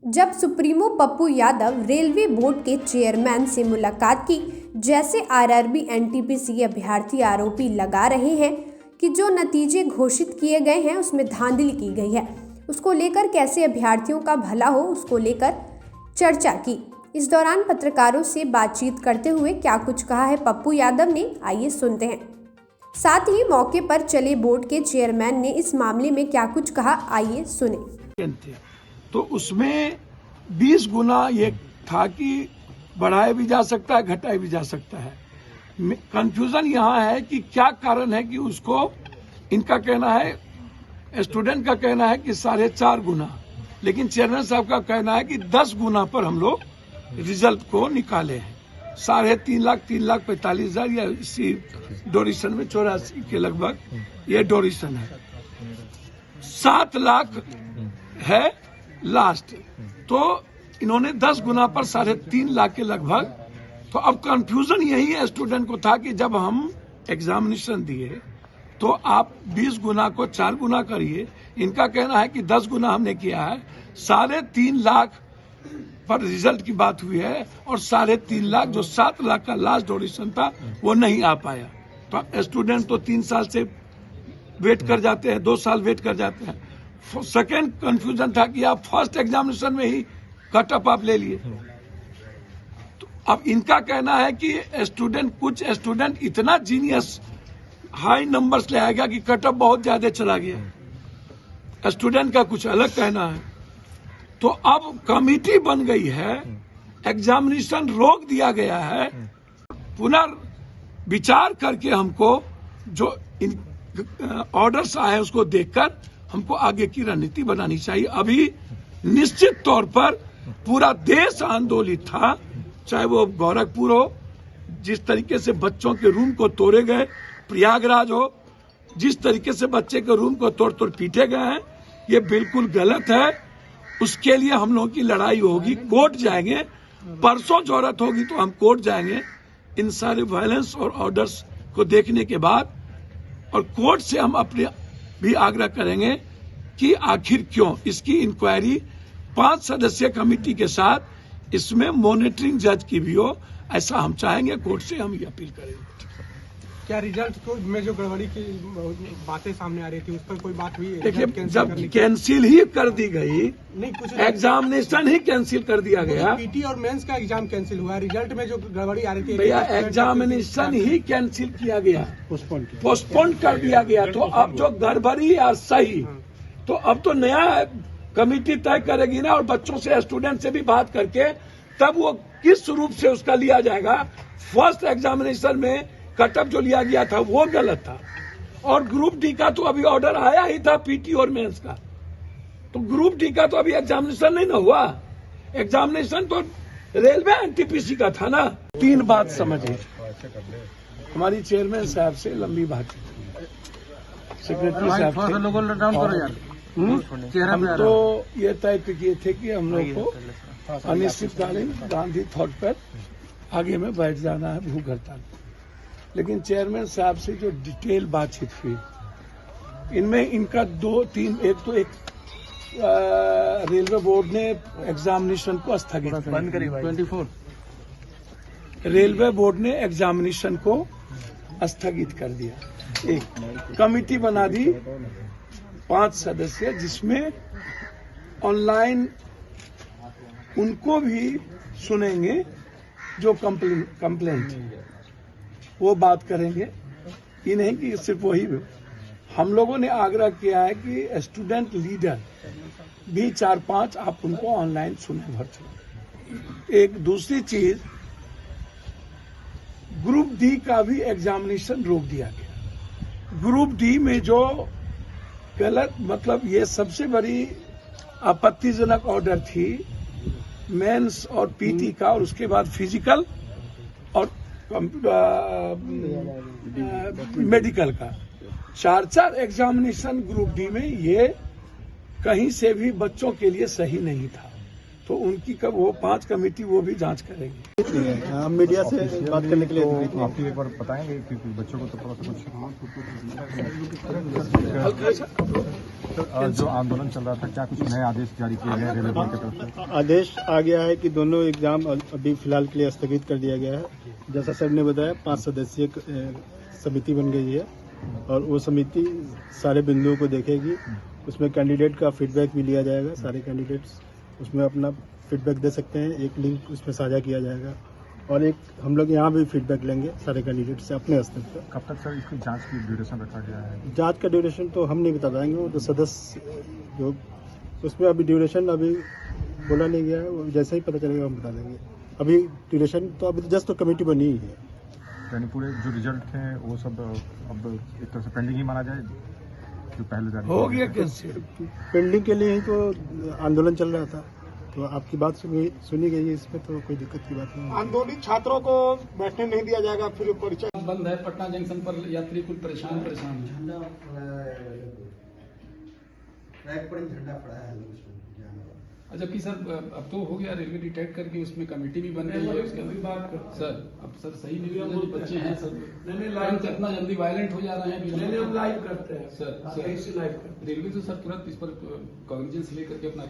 जब supremo Pappu Yadav railway board के chairman से मुलाकात की, जैसे आरआरबी एनटीपीसी अभ्यर्थी आरोपी लगा रहे हैं कि जो नतीजे घोषित किए गए हैं उसमें धांधली की गई है, उसको लेकर कैसे अभ्यर्थियों का भला हो, उसको लेकर चर्चा की। इस दौरान पत्रकारों से बातचीत करते हुए क्या कुछ कहा है पप्पू यादव ने, आइए सुनते हैं। साथ ही मौके पर चले बोर्ड के चेयरमैन ने इस मामले में क्या कुछ कहा, आइए सुने। तो उसमें 20 गुना ये था कि बढ़ाया भी जा सकता है, घटाया भी जा सकता है। कंफ्यूजन यहाँ है कि क्या कारण है कि उसको, इनका कहना है, स्टूडेंट का कहना है कि 4.5 गुना, लेकिन चेयरमैन साहब का कहना है कि 10 गुना पर हम लोग रिजल्ट को निकाले हैं। 3.5 लाख 3,45,000 या इसी डोरेशन में 84 के लगभग ये डोरेशन है। 7 लाख है लास्ट, तो इन्होंने 10 गुना पर 3.5 लाख के लगभग। तो अब कंफ्यूजन यही है स्टूडेंट को था कि जब हम एग्जामिनेशन दिए तो आप 20 गुना को 4 गुना करिए। इनका कहना है कि 10 गुना हमने किया है। 3.5 लाख पर रिजल्ट की बात हुई है और 3.5 लाख जो 7 लाख का लास्ट डोरेशन था वो नहीं आ पाया। तो स्टूडेंट तो 3 साल से वेट कर जाते हैं, 2 साल वेट कर जाते हैं। सेकेंड कंफ्यूजन था कि आप फर्स्ट एग्जामिनेशन में ही कट ऑफ आप ले लिए। तो अब इनका कहना है कि कुछ स्टूडेंट इतना जीनियस हाई नंबर्स ले आएगा कि कट ऑफ बहुत ज्यादा चला गया। स्टूडेंट का कुछ अलग कहना है। तो अब कमिटी बन गई है, एग्जामिनेशन रोक दिया गया है। पुनर्विचार करके हमको जो ऑर्डर्स आए उसको देखकर हमको आगे की रणनीति बनानी चाहिए। अभी निश्चित तौर पर पूरा देश आंदोलित था, चाहे वो गोरखपुर हो, जिस तरीके से बच्चों के रूम को तोड़े गए, प्रयागराज हो, जिस तरीके से बच्चे के रूम को तोड़ पीटे गए हैं, ये बिल्कुल गलत है। उसके लिए हम लोगों की लड़ाई होगी, कोर्ट जाएंगे। परसों जरूरत होगी तो हम कोर्ट जाएंगे इन सारे वायलेंस और ऑर्डर्स को देखने के बाद, और कोर्ट से हम अपने भी आग्रह करेंगे कि आखिर क्यों इसकी इंक्वायरी 5 सदस्यीय कमेटी के साथ इसमें मॉनिटरिंग जज की भी हो, ऐसा हम चाहेंगे। कोर्ट से हम ये अपील करेंगे। क्या रिजल्ट को में जो गड़बड़ी की बातें सामने आ रही थी उस पर कोई बात हुई? देखिए, जब कैंसिल ही कर दी गई, नहीं कुछ एग्जामिनेशन ही कैंसिल कर दिया गया। पीटी और मेंस का एग्जाम कैंसिल हुआ, रिजल्ट में जो गड़बड़ी आ रही थी भैया एग्जामिनेशन ही कैंसिल किया गया, पोस्टपोन कर दिया गया। तो अब जो गड़बड़ी या सही, तो अब तो नया कमेटी तय करेगी ना, और बच्चों से, स्टूडेंट से भी बात करके तब वो किस रूप से उसका लिया जाएगा। फर्स्ट एग्जामिनेशन में कटअप जो लिया गया था वो गलत था, और ग्रुप डी का तो अभी ऑर्डर आया ही था, पीटी और मेंस का। तो ग्रुप डी का तो अभी एग्जामिनेशन नहीं ना हुआ। एग्जामिनेशन तो रेलवे एनटीपीसी का था ना। 3 बात समझिए, हमारी चेयरमैन साहब से लंबी बातचीत, सेक्रेटरी साहब हम तो ये तय किए थे कि हम लोग को अनिश्चितकालीन गांधी थॉट पर आगे में बैठ जाना है, भूख हड़ताल। लेकिन चेयरमैन साहब से जो डिटेल बातचीत हुई, इनमें इनका 2-3, एक रेलवे बोर्ड ने एग्जामिनेशन को स्थगित बंद करी। 24 रेलवे बोर्ड ने एग्जामिनेशन को स्थगित कर दिया। एक कमेटी बना दी 5 सदस्य, जिसमें ऑनलाइन उनको भी सुनेंगे जो कंप्लेंट, वो बात करेंगे। ये नहीं कि सिर्फ वही। हम लोगों ने आग्रह किया है कि स्टूडेंट लीडर भी 4-5 आप उनको ऑनलाइन सुने भर। एक दूसरी चीज, ग्रुप डी का भी एग्जामिनेशन रोक दिया गया। ग्रुप डी में जो गलत, मतलब ये सबसे बड़ी आपत्तिजनक ऑर्डर थी मेंस और पीटी का, और उसके बाद फिजिकल और मेडिकल का 4 एग्जामिनेशन ग्रुप डी में, ये कहीं से भी बच्चों के लिए सही नहीं था। तो उनकी वो 5 कमेटी वो भी जांच करेगी। हम मीडिया से बात करने के लिए तो आप एक बार बताएंगे कि बच्चों को तो थोड़ा सा कुछ जो आंदोलन चल रहा था, क्या कुछ नए आदेश जारी किए गए रेलवे बोर्ड की तरफ से? आदेश आ गया है कि दोनों एग्जाम अभी फिलहाल के लिए स्थगित कर दिया गया है। जैसा सर ने बताया 5 सदस्यीय समिति बन गई है और वो समिति सारे बिंदुओं को देखेगी। उसमें कैंडिडेट का फीडबैक भी लिया जाएगा। सारे कैंडिडेट्स उसमें अपना फीडबैक दे सकते हैं। एक लिंक उसमें साझा किया जाएगा और एक हम लोग यहाँ भी फीडबैक लेंगे सारे कैंडिडेट से अपने स्तर पर। कब तक सर इसकी जांच की ड्यूरेशन रखा गया है? जांच का ड्यूरेशन तो हम नहीं बता पाएंगे, वो तो सदस्य जो उसमें अभी ड्यूरेशन अभी बोला नहीं गया है, वो जैसे ही पता चलेगा हम बता देंगे। अभी ड्यूरेशन तो अभी जस्ट तो कमेटी बनी ही है। यानी पूरे जो रिजल्ट थे वो सब अब एक तरह से पेंडिंग ही माना जाए, जो पहले जारी हो गया कैसे? पेंडिंग के लिए ही तो आंदोलन चल रहा था, तो आपकी बात सुनी गई है, इसमें तो कोई दिक्कत की बात नहीं है। आंदोलित छात्रों को बैठने नहीं दिया जाएगा, फिर परीक्षा बंद है। पटना जंक्शन पर यात्री कुल परेशान है। झंडा पड़ा है। जबकि सर अब तो हो गया, रेलवे डिटेक्ट करके उसमें कमेटी भी बन गई है। उसके सर अब सर सही नहीं हुआ, जो बच्चे हैं सर तुरंत इतना जल्दी वायलेंट हो जा रहे हैं। हम लाइव करते हैं सर रेलवे तो सर तुरंत इस पर कॉग्निजेंस लेकर के अपना